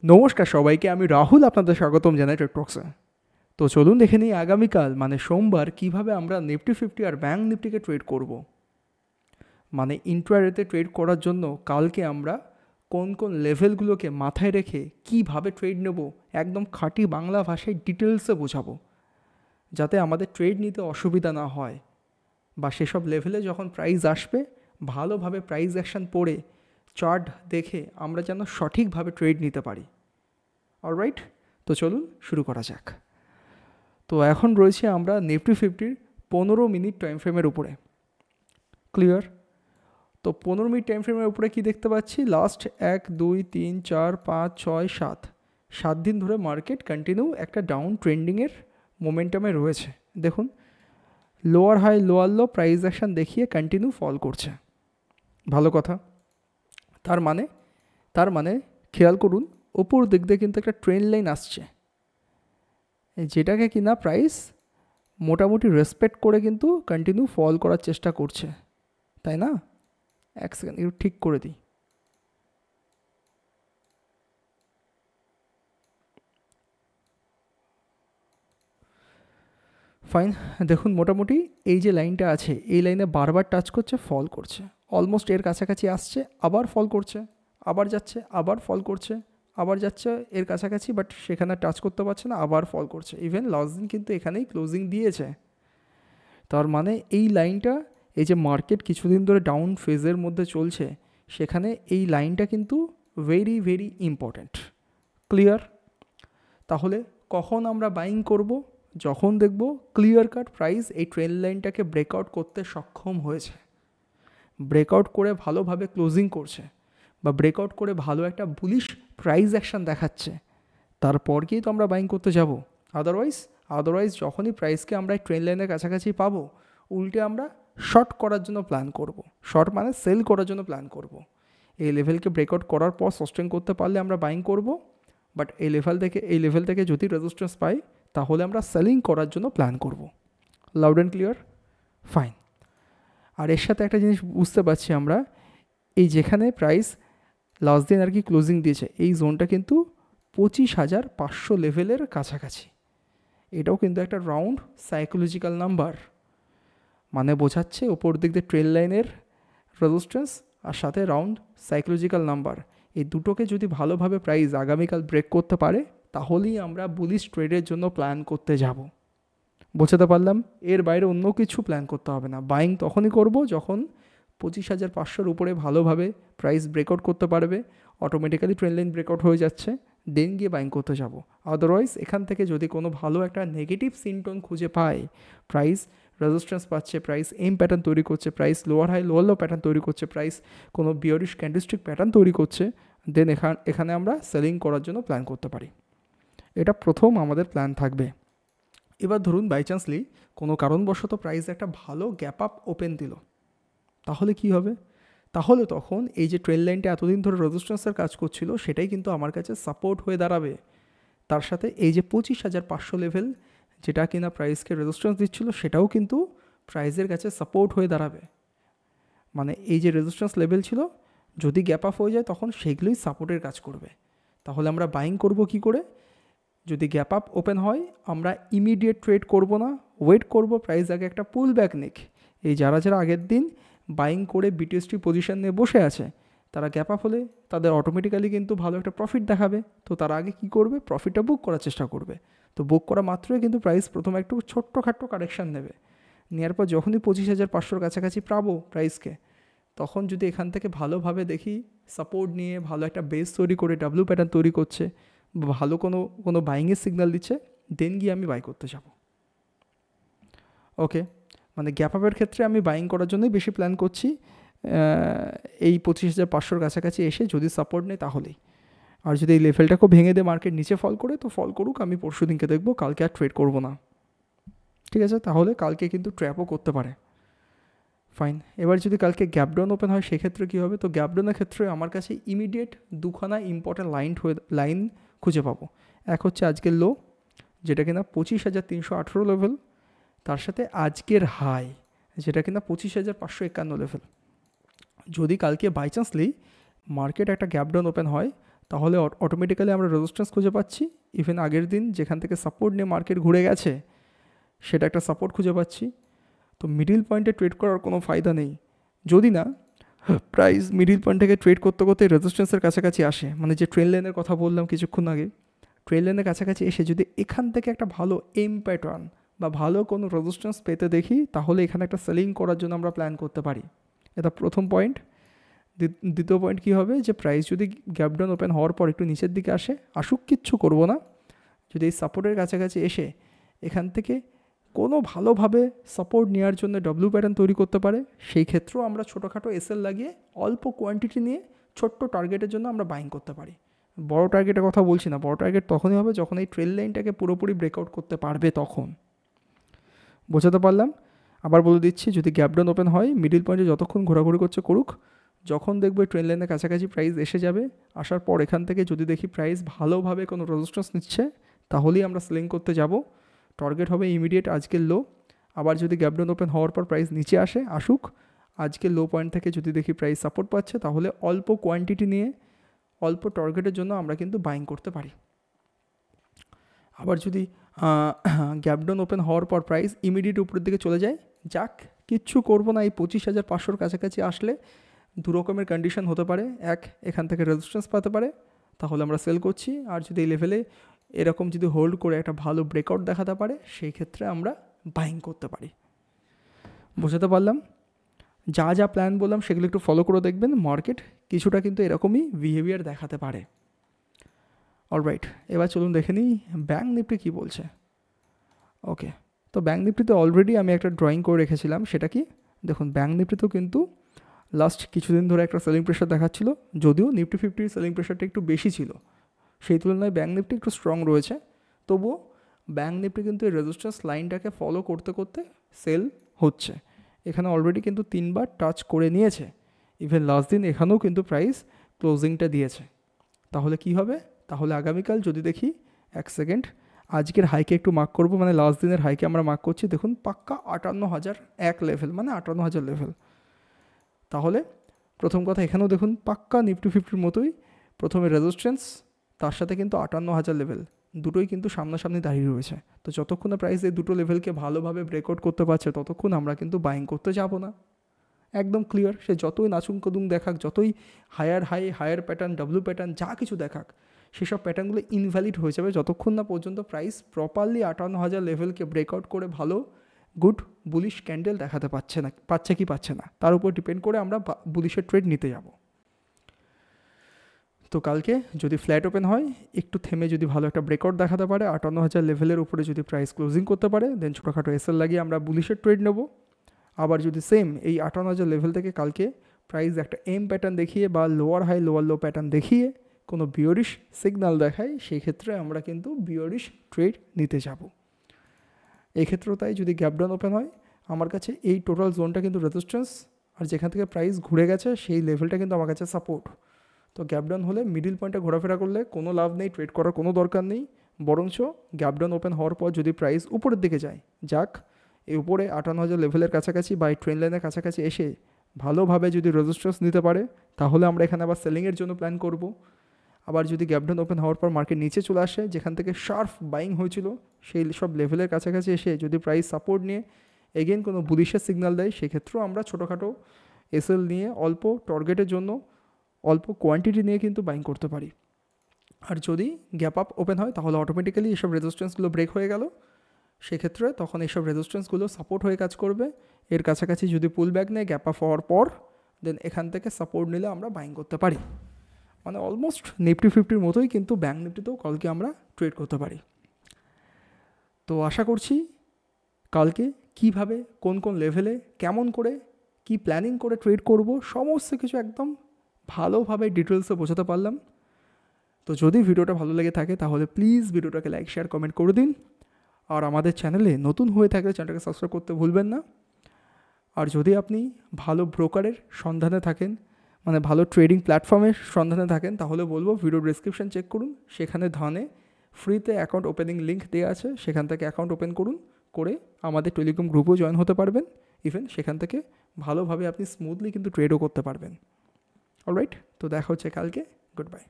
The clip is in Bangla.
নমস্কার সবাইকে, আমি রাহুল আপনাদের স্বাগতম জানাই ট্রেডটক্সে। তো চলুন দেখে নিই আগামীকাল মানে সোমবার কিভাবে আমরা নিফটি 50 আর ব্যাঙ্ক নিফটিকে ট্রেড করব। মানে ইন্ট্রাডেতে ট্রেড করার জন্য কালকে আমরা কোন কোন লেভেলগুলোকে মাথায় রেখে কিভাবে ট্রেড নেব একদম খাঁটি বাংলা ভাষায় ডিটেলসে বোঝাবো, যাতে আমাদের ট্রেড নিতে অসুবিধা না হয়, বা সেসব লেভেলে যখন প্রাইস আসবে ভালোভাবে প্রাইস অ্যাকশন পড়ে চার্ট দেখে আমরা যেন সঠিকভাবে ট্রেড নিতে পারি। অলরাইট, তো চলুন শুরু করা যাক। তো এখন রয়েছে আমরা নিফটি 50 15 মিনিট টাইম ফ্রেমের উপরে। ক্লিয়ার? তো 15 মিনিট টাইম ফ্রেমের উপরে কি দেখতে পাচ্ছি, লাস্ট 1 2 3 4 5 6 7 দিন ধরে মার্কেট কন্টিনিউ একটা ডাউন ট্রেন্ডিংয়ের মোমেন্টামে রয়েছে। দেখুন, lower high lower low price action দেখিয়ে কন্টিনিউ ফল করছে। ভালো কথা। তার মানে খেয়াল করুন, ওপর দিক দিয়ে কিন্তু একটা ট্রেন্ড লাইন আসছে, যেটাকে কিনা প্রাইস মোটামুটি রেসপেক্ট করে কিন্তু কন্টিনিউ ফল করার চেষ্টা করছে, তাই না? এক সেকেন্ড একটু ঠিক করে দিই। ফাইন, দেখুন মোটামুটি এই যে লাইনটা আছে এই লাইনে বারবার টাচ করছে, ফল করছে, অলমোস্ট এর কাছাকাছি আসছে, আবার ফল করছে, আবার যাচ্ছে, আবার ফল করছে, আবার যাচ্ছে এর কাছাকাছি, বাট সেখানে টাচ করতে পারছে না, আবার ফল করছে। ইভেন লাস্ট দিন কিন্তু এখানেই ক্লোজিং দিয়েছে। তার মানে এই লাইনটা, এই যে মার্কেট কিছুদিন ধরে ডাউন ফেজের মধ্যে চলছে, সেখানে এই লাইনটা কিন্তু ভেরি ভেরি ইম্পর্ট্যান্ট। ক্লিয়ার? তাহলে কখন আমরা বাইং করব? যখন দেখব ক্লিয়ার কাট প্রাইস এই ট্রেন্ড লাইনটাকে ব্রেকআউট করতে সক্ষম হয়েছে, ব্রেকআউট করে ভালোভাবে ক্লোজিং করছে, বা ব্রেকআউট করে ভালো একটা বুলিশ প্রাইস অ্যাকশন দেখাচ্ছে, তারপর গিয়েই তো আমরা বাইং করতে যাব। আদারওয়াইজ যখনই প্রাইসকে আমরা ট্রেন্ড লাইনের কাছাকাছি পাবো, উল্টে আমরা শর্ট করার জন্য প্ল্যান করব। শর্ট মানে সেল করার জন্য প্ল্যান করব। এই লেভেলকে ব্রেকআউট করার পর সাস্টেন করতে পারলে আমরা বাইং করব, বাট এই লেভেল থেকে যদি রেজিস্ট্যান্স পাই তাহলে আমরা সেলিং করার জন্য প্ল্যান করব। Loud and clear? ফাইন। আর এর সাথে একটা জিনিস বুঝতে পারছি আমরা, এই যেখানে প্রাইস লাস্ট দিন আর কি ক্লোজিং দিয়েছে, এই জোনটা কিন্তু 25,500 লেভেলের কাছাকাছি। এটাও কিন্তু একটা রাউন্ড সাইকোলজিক্যাল নাম্বার, মানে বোঝাচ্ছে ওপর দিক দিয়ে ট্রেল লাইনের রেজিস্ট্যান্স আর সাথে রাউন্ড সাইকোলজিক্যাল নাম্বার, এই দুটোকে যদি ভালোভাবে প্রাইস আগামীকাল ব্রেক করতে পারে তাহলেই আমরা বুলিশ ট্রেডের জন্য প্ল্যান করতে যাব। বোঝাতে পারলাম? এর বাইরে অন্য কিছু প্ল্যান করতে হবে না। বাইং তখনই করব যখন 25,500 উপরে ভালোভাবে প্রাইস ব্রেকআউট করতে পারবে, অটোমেটিক্যালি ট্রেন্ড লাইন ব্রেকআউট হয়ে যাচ্ছে, দেন গিয়ে বাইং করতে যাব। আদারওয়াইজ এখান থেকে যদি কোনো ভালো একটা নেগেটিভ সিমটম খুঁজে পায়, প্রাইস রেজিস্ট্যান্স পাচ্ছে, প্রাইস এম প্যাটার্ন তৈরি করছে, price lower high lower low pattern তৈরি করছে, প্রাইস কোনো বিয়ারিশ ক্যান্ডেলস্টিক প্যাটার্ন তৈরি করছে, দেন এখানে আমরা সেলিং করার জন্য প্ল্যান করতে পারি। এটা প্রথম আমাদের প্ল্যান থাকবে। এবার ধরুন বাই চান্সলি কোনো কারণবশত প্রাইস একটা ভালো গ্যাপ আপ ওপেন দিল, তাহলে কি হবে? তাহলে তখন এই যে ট্রেন্ড লাইনটা এতদিন ধরে রেজিস্ট্যান্সের কাজ করছিল সেটাই কিন্তু আমার কাছে সাপোর্ট হয়ে দাঁড়াবে। তার সাথে এই যে 25,500 লেভেল যেটা কিনা প্রাইসকে রেজিস্ট্যান্স দিচ্ছিল, সেটাও কিন্তু প্রাইসের কাছে সাপোর্ট হয়ে দাঁড়াবে। মানে এই যে রেজিস্ট্যান্স লেভেল ছিল, যদি গ্যাপ আপ হয়ে যায় তখন সেগুলোই সাপোর্টের কাজ করবে। তাহলে আমরা বাইং করব কি করে? যদি গ্যাপ আপ ওপেন হয় আমরা ইমিডিয়েট ট্রেড করব না, ওয়েট করব প্রাইস আগে একটা পুল ব্যাক নিক। এই যারা আগের দিন বাইং করে বিটিএসটি পজিশন নিয়ে বসে আছে, তারা গ্যাপ আপ হলে তাদের অটোমেটিক্যালি কিন্তু ভালো একটা প্রফিট দেখাবে। তো তারা আগে কী করবে? প্রফিটটা বুক করার চেষ্টা করবে। তো বুক করা মাত্রই কিন্তু প্রাইস প্রথমে একটু ছোট্টখাট্টো কারেকশান নেবে, নেওয়ার পর যখনই 25,500 কাছাকাছি পাবো প্রাইসকে, তখন যদি এখান থেকে ভালোভাবে দেখি সাপোর্ট নিয়ে ভালো একটা বেস তৈরি করে ডাব্লিউ প্যাটার্ন তৈরি করছে, ভালো কোনো বাইংয়ের সিগন্যাল দিচ্ছে, দেন গিয়ে আমি বাই করতে যাব। ওকে, মানে গ্যাপ আপের ক্ষেত্রে আমি বাইং করার জন্যই বেশি প্ল্যান করছি। এই 25,500 কাছাকাছি এসে যদি সাপোর্ট নেই তাহলেই। আর যদি এই লেভেলটাকেও ভেঙে দিয়ে মার্কেট নিচে ফল করে তো ফল করুক, আমি পরশু দিনকে দেখবো, কালকে আর ট্রেড করবো না। ঠিক আছে? তাহলে কালকে কিন্তু ট্র্যাপও করতে পারে। ফাইন। এবার যদি কালকে গ্যাপডাউন ওপেন হয় সেক্ষেত্রে কী হবে? তো গ্যাপডাউনের ক্ষেত্রে আমার কাছে ইমিডিয়েট দুখানা ইম্পর্ট্যান্ট লাইন খুঁজে পাবো। এক হচ্ছে আজকের লো, যেটা কিনা 25,318 লেভেল, তার সাথে আজকের হাই যেটা কিনা 25,551 লেভেল। যদি কালকে বাই চান্সলি মার্কেট একটা গ্যাপডাউন ওপেন হয়, তাহলে অটোমেটিক্যালি আমরা রেজিস্ট্যান্স খুঁজে পাচ্ছি। ইভেন আগের দিন যেখান থেকে সাপোর্ট নিয়ে মার্কেট ঘুরে গেছে সেটা একটা সাপোর্ট খুঁজে পাচ্ছি। তো মিডিল পয়েন্টে ট্রেড করার কোনো ফায়দা নেই যদি না প্রাইস মিডিল পয়েন্ট থেকে ট্রেড করতে করতে রেজিস্ট্যান্সের কাছাকাছি আসে, মানে যে ট্রেন লাইনের কথা বললাম কিছুক্ষণ আগে, ট্রেন লাইনের কাছাকাছি এসে যদি এখান থেকে একটা ভালো এম প্যাটার্ন বা ভালো কোনো রেজিস্ট্যান্স পেতে দেখি, তাহলে এখানে একটা সেলিং করার জন্য আমরা প্ল্যান করতে পারি। এটা প্রথম পয়েন্ট। দ্বিতীয় পয়েন্ট কী হবে, যে প্রাইস যদি গ্যাপ ডাউন ওপেন হওয়ার পর একটু নিচের দিকে আসুক কিচ্ছু করব না, যদি এই সাপোর্টের কাছাকাছি এসে এখান থেকে কোনো ভালোভাবে সাপোর্ট নেওয়ার জন্য ডব্লিউ প্যাটার্ন তৈরি করতে পারে, সেই ক্ষেত্রেও আমরা ছোটোখাটো এসএল লাগিয়ে অল্প কোয়ান্টিটি নিয়ে ছোট্ট টার্গেটের জন্য আমরা বাইং করতে পারি। বড় টার্গেটের কথা বলছি না, বড় টার্গেট তখনই হবে যখন এই ট্রেল লাইনটাকে পুরোপুরি ব্রেকআউট করতে পারবে, তখন। বোঝাতে পারলাম? আবার বলে দিচ্ছি, যদি গ্যাপ ডাউন ওপেন হয় মিডিল পয়েন্টে যতক্ষণ ঘোরাঘুরি করছে করুক, যখন দেখবো ট্রেন লাইনের কাছাকাছি প্রাইস এসে যাবে, আসার পর এখান থেকে যদি দেখি প্রাইস ভালোভাবে কোনো রেজিস্ট্যান্স নিচ্ছে, তাহলেই আমরা সেলিং করতে যাব। টার্গেট হবে ইমিডিয়েট আজকের লো। আবার যদি গ্যাপ ডাউন ওপেন হওয়ার পর প্রাইস নিচে আসুক, আজকের লো পয়েন্ট থেকে যদি দেখি প্রাইস সাপোর্ট পাচ্ছে, তাহলে অল্প কোয়ান্টিটি নিয়ে অল্প টার্গেটের জন্য আমরা কিন্তু বাইং করতে পারি। আবার যদি গ্যাপ ডাউন ওপেন হওয়ার পর প্রাইস ইমিডিয়েট উপরের দিকে চলে যায়, যাক কিচ্ছু করবো না, এই 25,500 কাছাকাছি আসলে দু রকমের কন্ডিশন হতে পারে। এক, এখান থেকে রেজিস্ট্যান্স পেতে পারে, তাহলে আমরা সেল করছি। আর যদি এই লেভেলে এরকম যদি হোল্ড করে একটা ভালো ব্রেকআউট দেখাতে পারে, সেই ক্ষেত্রে আমরা বাইং করতে পারি। বোঝাতে পারলাম? যা যা প্ল্যান বললাম সেগুলো একটু ফলো করে দেখবেন, মার্কেট কিছুটা কিন্তু এরকমই বিহেভিয়ার দেখাতে পারে। অলরাইট, এবার চলুন দেখে নিই ব্যাঙ্ক নিফটি কী বলছে। ওকে, তো ব্যাঙ্ক নিফটিতে অলরেডি আমি একটা ড্রয়িং করে রেখেছিলাম। সেটা কি, দেখুন ব্যাঙ্ক নিফটিতেও কিন্তু লাস্ট কিছুদিন ধরে একটা সেলিং প্রেশার দেখাচ্ছিল, যদিও নিফটি 50 সেলিং প্রেশারটা একটু বেশি ছিল, সেই তুলনায় ব্যাঙ্ক নিফটি একটু স্ট্রং রয়েছে। তবুও ব্যাঙ্ক নিফটি কিন্তু এই রেজিস্ট্যান্স লাইনটাকে ফলো করতে করতে সেল হচ্ছে। এখানে অলরেডি কিন্তু 3বার টাচ করে নিয়েছে। ইভেন লাস্ট দিন এখানেও কিন্তু প্রাইস ক্লোজিংটা দিয়েছে। তাহলে কি হবে, তাহলে আগামীকাল যদি দেখি, এক সেকেন্ড, আজকের হাইকে একটু মার্ক করব, মানে লাস্ট দিনের হাইকে আমরা মার্ক করছি, দেখুন পাক্কা 58,001 লেভেল, মানে 58,000 লেভেল। তাহলে প্রথম কথা, এখানেও দেখুন পাক্কা নিফটি 50 মতোই প্রথমে রেজিস্ট্যান্স, তার সাথে কিন্তু 58,000 লেভেল, দুটোই কিন্তু সামনাসামনি দাঁড়িয়ে রয়েছে। তো যতক্ষণ না প্রাইস এই দুটো লেভেলকে ভালোভাবে ব্রেকআউট করতে পারছে, ততক্ষণ আমরা কিন্তু বাইং করতে যাব না। একদম ক্লিয়ার। সে যতই নাচুং কদুং দেখাক, যতই হায়ার প্যাটার্ন, ডাব্লিউ প্যাটার্ন যা কিছু দেখাক, সেসব প্যাটার্নগুলো ইনভ্যালিড হয়ে যাবে যতক্ষণ না পর্যন্ত প্রাইস প্রপারলি 58,000 লেভেলকে ব্রেকআউট করে ভালো গুড বুলিশ ক্যান্ডেল দেখাতে পাচ্ছে কি পাচ্ছে না, তার উপর ডিপেন্ড করে আমরা বুলিশের ট্রেড নিতে যাব। তো কালকে যদি ফ্ল্যাট ওপেন হয়, একটু থেমে যদি ভালো একটা ব্রেকআউট দেখাতে পারে, 58,000 লেভেলের উপরে যদি প্রাইস ক্লোজিং করতে পারে, দেন ছোটোখাটো এসএল লাগিয়ে আমরা বুলিশের ট্রেড নেব। আবার যদি সেম এই 58,000 লেভেল থেকে কালকে প্রাইস একটা এম প্যাটার্ন দেখিয়ে বা lower high lower low pattern দেখিয়ে কোনো বিয়ারিশ সিগন্যাল দেখায়, সেই ক্ষেত্রে আমরা কিন্তু বিয়ারিশ ট্রেড নিতে যাব। এই ক্ষেত্রেও তাই, যদি গ্যাপ ডাউন ওপেন হয়, আমার কাছে এই টোটাল জোনটা কিন্তু রেজিস্ট্যান্স, আর যেখান থেকে প্রাইস ঘুরে গেছে সেই লেভেলটা কিন্তু আমার কাছে সাপোর্ট। তো গ্যাপ ডাউন হলে মিডিল পয়েন্টে ঘোরাফেরা করলে কোনো লাভ নেই, ট্রেড করার কোনো দরকার নেই। বরঞ্চ গ্যাপ ডাউন ওপেন হওয়ার পর যদি প্রাইস উপরের দিকে যায়, যাক এই উপরে 58,000 লেভেলের কাছাকাছি বা এই ট্রেন লাইনের কাছাকাছি এসে ভালোভাবে যদি রেজিস্ট্যান্স নিতে পারে, তাহলে আমরা এখানে আবার সেলিংয়ের জন্য প্ল্যান করব। আবার যদি গ্যাপ ডাউন ওপেন হওয়ার পর মার্কেট নিচে চলে আসে, যেখান থেকে শার্প বাইং হয়েছিল, সেই সব লেভেলের কাছাকাছি এসে যদি প্রাইস সাপোর্ট নিয়ে এগেন কোনো বুলিশের সিগন্যাল দেয়, সেক্ষেত্রেও আমরা ছোটোখাটো এসএল নিয়ে অল্প টার্গেটের জন্য অল্প কোয়ান্টিটি নিয়ে কিন্তু বাইং করতে পারি। আর যদি গ্যাপ আপ ওপেন হয়, তাহলে অটোমেটিক্যালি এসব রেজিস্ট্যান্সগুলো ব্রেক হয়ে গেল, সেক্ষেত্রে তখন এইসব রেজিস্ট্যান্সগুলো সাপোর্ট হয়ে কাজ করবে। এর কাছাকাছি যদি পুল ব্যাক নেয় গ্যাপ আপ হওয়ার পর, দেন এখান থেকে সাপোর্ট নিলে আমরা বাইং করতে পারি। মানে অলমোস্ট নিফটি 50 মতোই কিন্তু ব্যাঙ্ক নিফটিতেও কালকে আমরা ট্রেড করতে পারি। তো আশা করছি কালকে কিভাবে কোন কোন লেভেলে কেমন করে কি প্ল্যানিং করে ট্রেড করব, সমস্ত কিছু একদম ভালোভাবে ডিটেলসে বোঝাতে পারলাম। তো যদি ভিডিওটা ভালো লেগে থাকে, তাহলে প্লিজ ভিডিওটাকে লাইক শেয়ার কমেন্ট করে দিন। আর আমাদের চ্যানেলে নতুন হয়ে থাকলে চ্যানেলটাকে সাবস্ক্রাইব করতে ভুলবেন না। আর যদি আপনি ভালো ব্রোকারের সন্ধানে থাকেন, মানে ভালো ট্রেডিং প্ল্যাটফর্মের সন্ধানে থাকেন, তাহলে বলবো ভিডিও ডেসক্রিপশন চেক করুন, সেখানে ধানে ফ্রিতে অ্যাকাউন্ট ওপেনিং লিঙ্ক দেওয়া আছে, সেখান থেকে অ্যাকাউন্ট ওপেন করুন, করে আমাদের টেলিগ্রাম গ্রুপেও জয়েন হতে পারবেন। ইভেন সেখান থেকে ভালোভাবে আপনি স্মুথলি কিন্তু ট্রেডও করতে পারবেন। অলরাইট, তো দেখা হচ্ছে কালকে। Good bye.